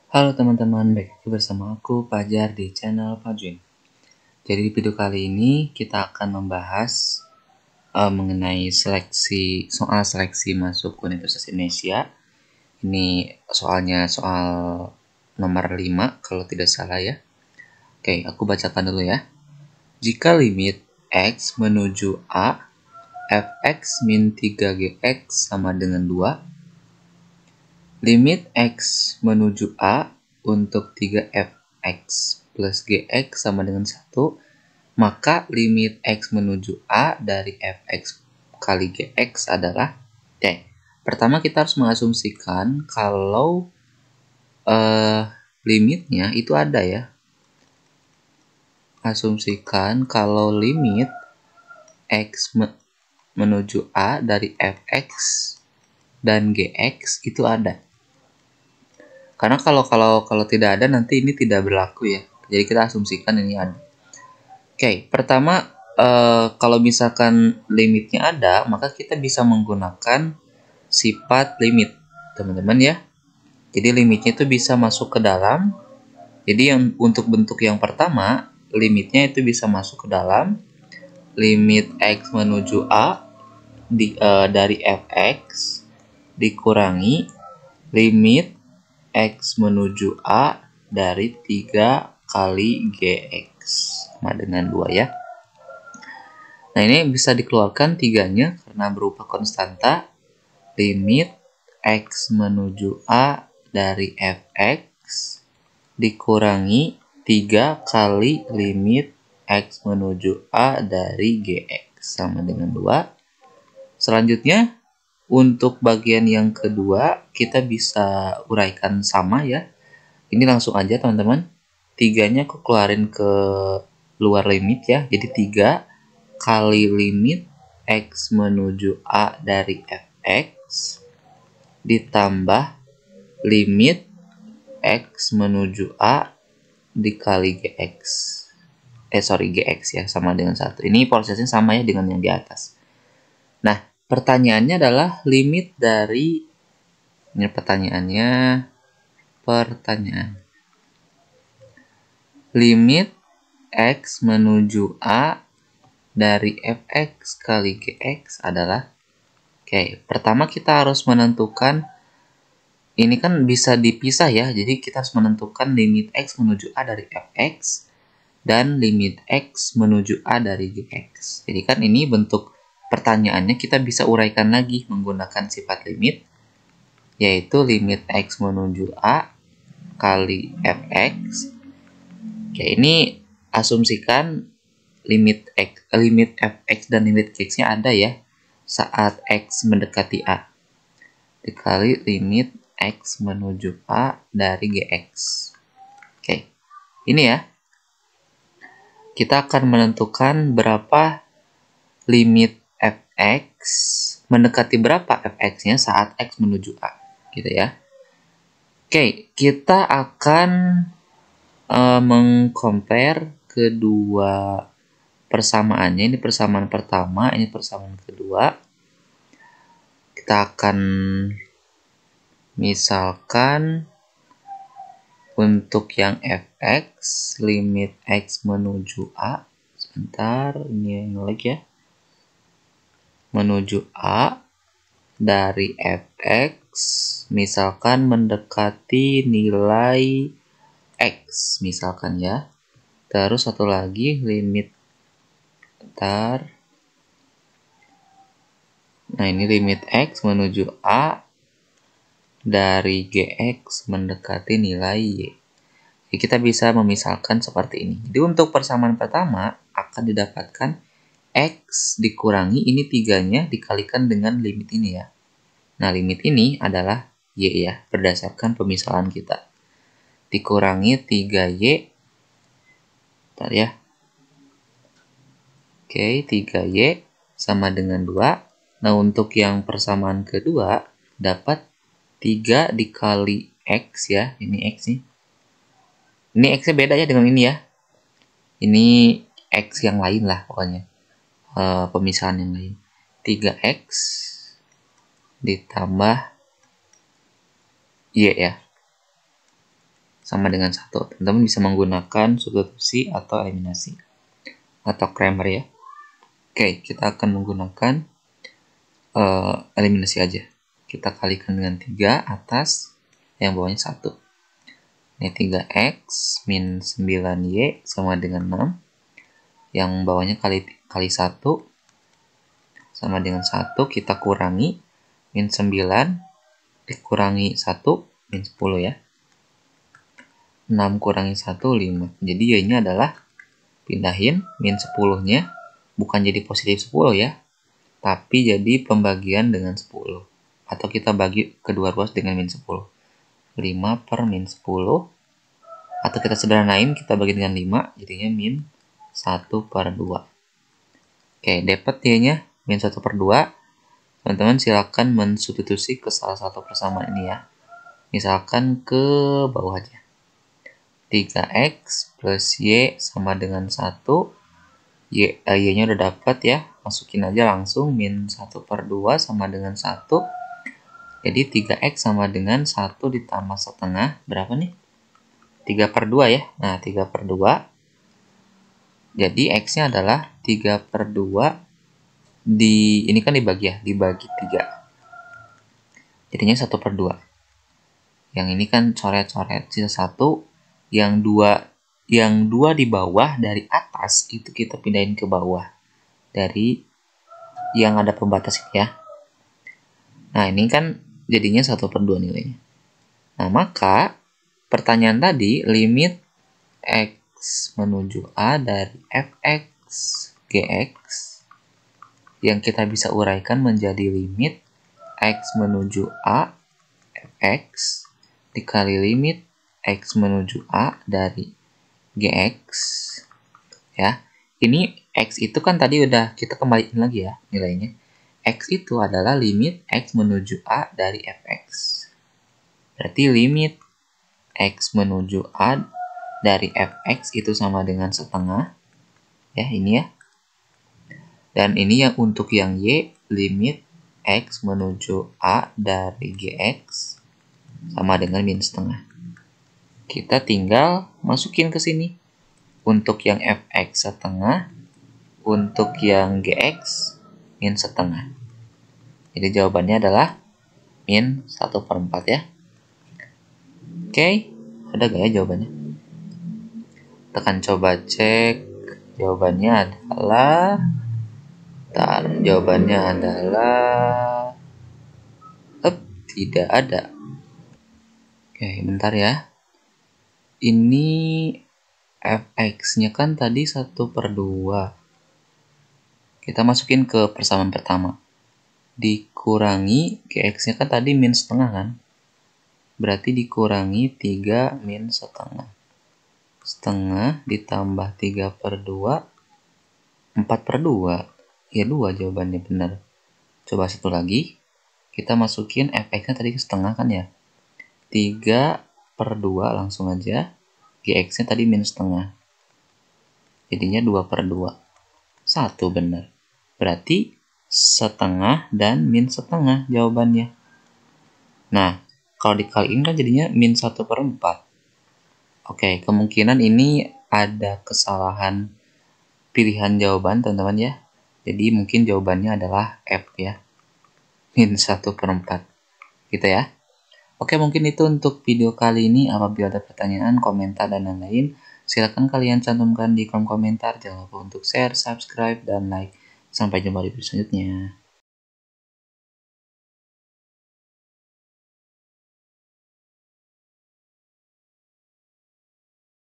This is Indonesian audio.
Halo teman-teman, baik lagi bersama aku Fajar di channel Fajwin. Jadi di video kali ini kita akan membahas mengenai soal seleksi masuk Universitas Indonesia. Ini soalnya soal nomor 5 kalau tidak salah ya. Oke, aku bacakan dulu ya. Jika limit X menuju A, fx min 3gx sama dengan 2, limit X menuju A untuk 3fx plus gx sama dengan 1, maka limit X menuju A dari fx kali gx adalah T. Pertama kita harus mengasumsikan kalau limitnya itu ada ya. Asumsikan kalau limit X menuju A dari fx dan gx itu ada. Karena kalau tidak ada nanti ini tidak berlaku ya. Jadi kita asumsikan ini ada. Oke, pertama kalau misalkan limitnya ada, maka kita bisa menggunakan sifat limit, teman-teman ya. Jadi limitnya itu bisa masuk ke dalam. Jadi yang untuk bentuk yang pertama, limitnya itu bisa masuk ke dalam limit X menuju A dari fx dikurangi limit X menuju A dari 3 kali Gx sama dengan 2 ya. Nah ini bisa dikeluarkan tiganya karena berupa konstanta limit X menuju A dari fx dikurangi 3 kali limit X menuju A dari Gx sama dengan 2. Selanjutnya untuk bagian yang kedua kita bisa uraikan sama ya. Ini langsung aja teman-teman. Tiganya aku keluarin ke luar limit ya. Jadi 3 kali limit X menuju A dari fx ditambah limit X menuju A dikali Gx. Gx ya sama dengan 1. Ini prosesnya sama ya dengan yang di atas. Nah, pertanyaannya adalah limit dari pertanyaan limit X menuju A dari fx kali gx adalah pertama kita harus menentukan ini kan bisa dipisah ya, jadi kita harus menentukan limit X menuju A dari fx dan limit X menuju A dari gx. Jadi kan ini bentuk pertanyaannya kita bisa uraikan lagi menggunakan sifat limit, yaitu limit X menuju A kali fx. Ini asumsikan limit fx dan limit gx-nya ada ya saat X mendekati A dikali limit X menuju A dari Gx. Ini ya. Kita akan menentukan berapa limit fx mendekati berapa fx-nya saat X menuju A. Gitu ya. Kita akan mengcompare kedua persamaannya. Ini persamaan pertama, ini persamaan kedua. Kita akan misalkan untuk yang fx limit X menuju A, sebentar ini yang lagi ya, menuju A dari fx misalkan mendekati nilai X misalkan ya. Terus satu lagi limit nah ini limit X menuju A dari Gx mendekati nilai Y. Jadi kita bisa memisalkan seperti ini. Jadi untuk persamaan pertama akan didapatkan X dikurangi ini tiganya dikalikan dengan limit ini ya. Nah limit ini adalah Y ya, berdasarkan pemisalan kita. Dikurangi 3Y. Bentar ya. 3Y sama dengan 2. Nah untuk yang persamaan kedua dapat 3 dikali X ya. Ini X nih. Ini X-nya beda ya dengan ini ya. Ini X yang lain lah pokoknya. Pemisahan yang lain. 3X ditambah Y ya. sama dengan 1. Teman-teman bisa menggunakan substitusi atau eliminasi atau Cramer ya. Oke, kita akan menggunakan eliminasi aja. Kita kalikan dengan 3 atas, yang bawahnya 1. Ini 3x min 9y sama dengan 6. Yang bawahnya kali 1 sama dengan 1. Kita kurangi min 9 dikurangi 1 min 10 ya. 6 kurangi 1 5. Jadi y-nya adalah pindahin min 10-nya bukan jadi positif 10 ya, tapi jadi pembagian dengan 10. Atau kita bagi kedua ruas dengan min 10. 5 per min 10. Atau kita sederhanain, kita bagi dengan 5, jadinya min 1 per 2. Oke, dapat y-nya min 1 per 2. Teman-teman silakan mensubstitusi ke salah satu persamaan ini ya. Misalkan ke bawah aja. 3x plus y sama dengan 1. Y-nya udah dapat ya. Masukin aja langsung min 1 per 2 sama dengan 1. Jadi 3x sama dengan 1 ditambah setengah. Berapa nih? 3 per 2 ya. Nah, 3 per 2. Jadi x-nya adalah 3 per 2. Ini kan dibagi ya. Dibagi 3. Jadinya 1 per 2. Yang ini kan coret-coret. Sisa 1. Yang 2 di bawah dari atas itu kita pindahin ke bawah dari yang ada pembatas ini ya. Nah, ini kan jadinya 1 per 2 nilainya. Nah, maka pertanyaan tadi limit x menuju a dari fx gx yang kita bisa uraikan menjadi limit x menuju a fx dikali limit x menuju a dari gx ya. Ini x itu kan tadi udah kita kembaliin lagi ya nilainya. X itu adalah limit x menuju a dari fx. Berarti limit x menuju a dari fx itu sama dengan setengah ya, ini ya. Dan ini yang untuk yang y, limit x menuju a dari gx sama dengan min setengah. Kita tinggal masukin ke sini. Untuk yang fx setengah, untuk yang gx min setengah. Jadi jawabannya adalah min 1 per 4 ya. Oke, ada gak ya jawabannya? Tekan coba cek. Jawabannya adalah tidak ada. Oke, bentar ya. Ini fx-nya kan tadi 1 per 2. Kita masukin ke persamaan pertama. Dikurangi gx-nya kan tadi min setengah kan. Berarti dikurangi 3 min setengah. Setengah ditambah 3 per 2. 4 per 2. Ya 2 jawabannya benar. Coba satu lagi. Kita masukin fx-nya tadi setengah kan ya. 3 per 2 langsung aja. Gx-nya tadi min setengah. Jadinya 2 per 2. 1 benar. Berarti setengah dan min setengah jawabannya. Nah, kalau dikaliin kan jadinya min 1 per 4. Oke, kemungkinan ini ada kesalahan pilihan jawaban teman-teman ya. Jadi mungkin jawabannya adalah F ya. Min 1 per 4. Gitu ya. Oke, mungkin itu untuk video kali ini. Apabila ada pertanyaan, komentar, dan lain-lain, silakan kalian cantumkan di kolom komentar. Jangan lupa untuk share, subscribe, dan like. Sampai jumpa di video selanjutnya.